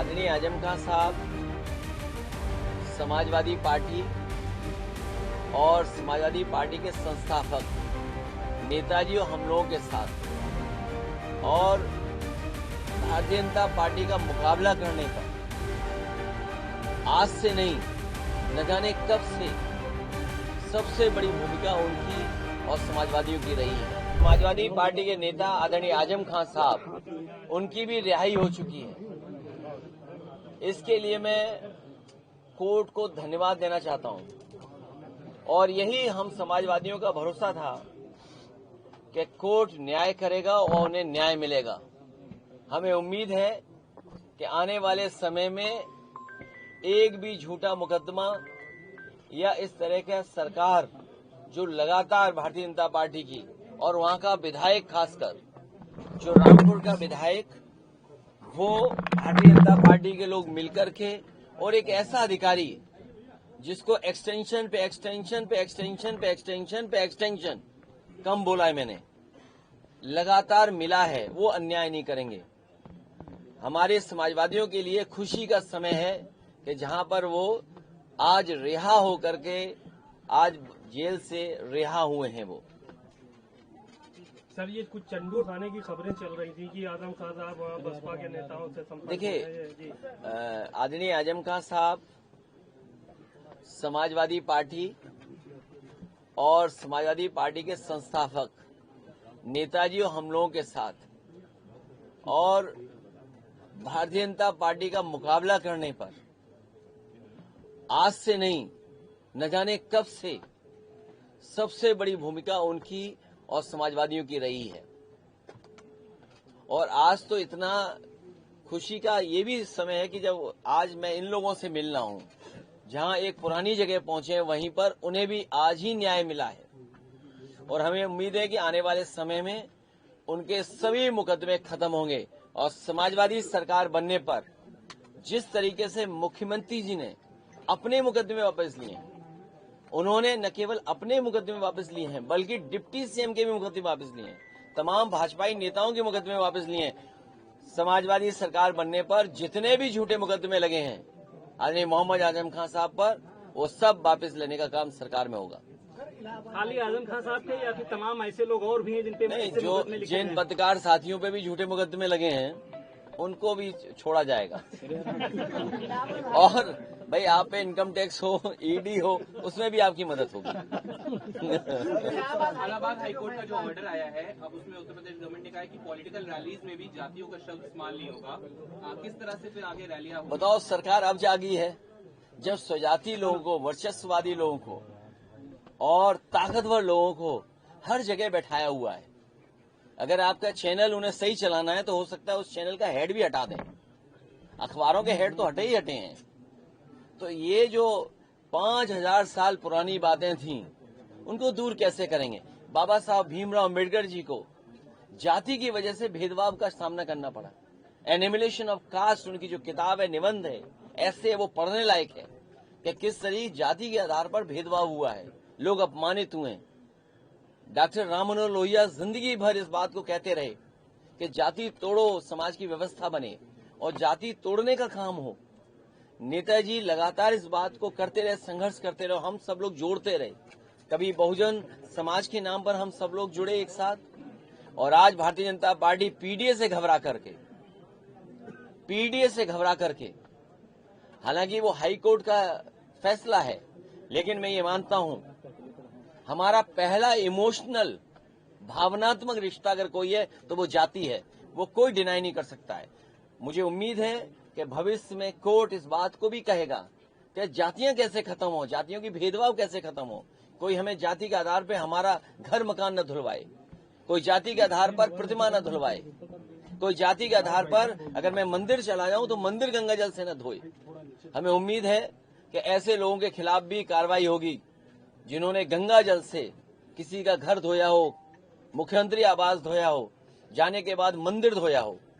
आदरणीय आजम खान साहब समाजवादी पार्टी और समाजवादी पार्टी के संस्थापक नेताजी और हम लोगों के साथ और भारतीय जनता पार्टी का मुकाबला करने पर आज से नहीं न जाने कब से सबसे बड़ी भूमिका उनकी और समाजवादियों की रही है। समाजवादी पार्टी के नेता आदरणीय आजम खान साहब उनकी भी रिहाई हो चुकी है। इसके लिए मैं कोर्ट को धन्यवाद देना चाहता हूं और यही हम समाजवादियों का भरोसा था कि कोर्ट न्याय करेगा और उन्हें न्याय मिलेगा। हमें उम्मीद है कि आने वाले समय में एक भी झूठा मुकदमा या इस तरह का सरकार जो लगातार भारतीय जनता पार्टी की और वहां का विधायक खासकर जो रामपुर का विधायक वो भारतीय जनता पार्टी के लोग मिलकर के और एक ऐसा अधिकारी जिसको एक्सटेंशन पे एक्सटेंशन पे एक्सटेंशन पे एक्सटेंशन पे एक्सटेंशन कम बोला है मैंने लगातार मिला है, वो अन्याय नहीं करेंगे। हमारे समाजवादियों के लिए खुशी का समय है कि जहां पर वो आज रिहा होकर के आज जेल से रिहा हुए हैं। वो सर ये कुछ चंडू खाने की खबरें चल रही थी कि आजम खान साहब बसपा के नेताओं से संपर्क देखिए, आदरणीय आजम खान साहब समाजवादी पार्टी और समाजवादी पार्टी के संस्थापक नेताजी और हम लोगों के साथ और भारतीय जनता पार्टी का मुकाबला करने पर आज से नहीं न जाने कब से सबसे बड़ी भूमिका उनकी और समाजवादियों की रही है। और आज तो इतना खुशी का ये भी समय है कि जब आज मैं इन लोगों से मिल रहा हूं जहां एक पुरानी जगह पहुंचे वहीं पर उन्हें भी आज ही न्याय मिला है और हमें उम्मीद है कि आने वाले समय में उनके सभी मुकदमे खत्म होंगे और समाजवादी सरकार बनने पर जिस तरीके से मुख्यमंत्री जी ने अपने मुकदमे वापस लिए हैं, उन्होंने न केवल अपने मुकदमे वापस लिए हैं बल्कि डिप्टी सीएम के भी मुकदमे वापस लिए हैं, तमाम भाजपाई नेताओं के मुकदमे वापस लिए हैं। समाजवादी सरकार बनने पर जितने भी झूठे मुकदमे लगे हैं आदरणीय मोहम्मद आजम खान साहब पर, वो सब वापस लेने का काम सरकार में होगा। खाली आजम खान साहब के या फिर तमाम ऐसे लोग और भी हैं जिन पे नहीं, जो जिन पत्रकार साथियों पे भी झूठे मुकदमे लगे हैं उनको भी छोड़ा जाएगा। और भाई आप पे इनकम टैक्स हो, ईडी हो, उसमें भी आपकी मदद होगी। इलाहाबाद हाईकोर्ट का जो ऑर्डर आया है, अब उसमें उत्तर प्रदेश गवर्नमेंट ने कहा है कि पॉलिटिकल रैलीज में भी जातियों का शब्द इस्तेमाल नहीं होगा। किस तरह से फिर आगे रैलियां बताओ, सरकार अब जागी है जब स्वजाति लोगों को, वर्चस्ववादी लोगों को और ताकतवर लोगों को हर जगह बैठाया हुआ है। अगर आपका चैनल उन्हें सही चलाना है तो हो सकता है उस चैनल का हेड भी हटा दें। अखबारों के हेड तो हटे ही हटे हैं। तो ये जो 5000 साल पुरानी बातें थीं उनको दूर कैसे करेंगे। बाबा साहब भीमराव अम्बेडकर जी को जाति की वजह से भेदभाव का सामना करना पड़ा। एनिमिलेशन ऑफ कास्ट उनकी जो किताब है, निबंध है, ऐसे वो पढ़ने लायक है कि किस तरह जाति के आधार पर भेदभाव हुआ है, लोग अपमानित हुए। डॉक्टर राम मनोहर लोहिया जिंदगी भर इस बात को कहते रहे कि जाति तोड़ो, समाज की व्यवस्था बने और जाति तोड़ने का काम हो। नेताजी लगातार इस बात को करते रहे, संघर्ष करते रहे, हम सब लोग जोड़ते रहे। कभी बहुजन समाज के नाम पर हम सब लोग जुड़े एक साथ और आज भारतीय जनता पार्टी पीडीए से घबरा करके हालांकि वो हाई कोर्ट का फैसला है, लेकिन मैं ये मानता हूं हमारा पहला इमोशनल भावनात्मक रिश्ता अगर कोई है तो वो जाति है, वो कोई डिनाई नहीं कर सकता है। मुझे उम्मीद है कि भविष्य में कोर्ट इस बात को भी कहेगा कि जातियां कैसे खत्म हो, जातियों की भेदभाव कैसे खत्म हो। कोई हमें जाति के आधार पर हमारा घर मकान न धुलवाए, कोई जाति के आधार पर प्रतिमा न धुलवाए, कोई जाति के आधार पर अगर मैं मंदिर चला जाऊं तो मंदिर गंगा जल से न धोए। हमें उम्मीद है कि ऐसे लोगों के खिलाफ भी कार्रवाई होगी जिन्होंने गंगा जल से किसी का घर धोया हो, मुख्यमंत्री आवास धोया हो, जाने के बाद मंदिर धोया हो।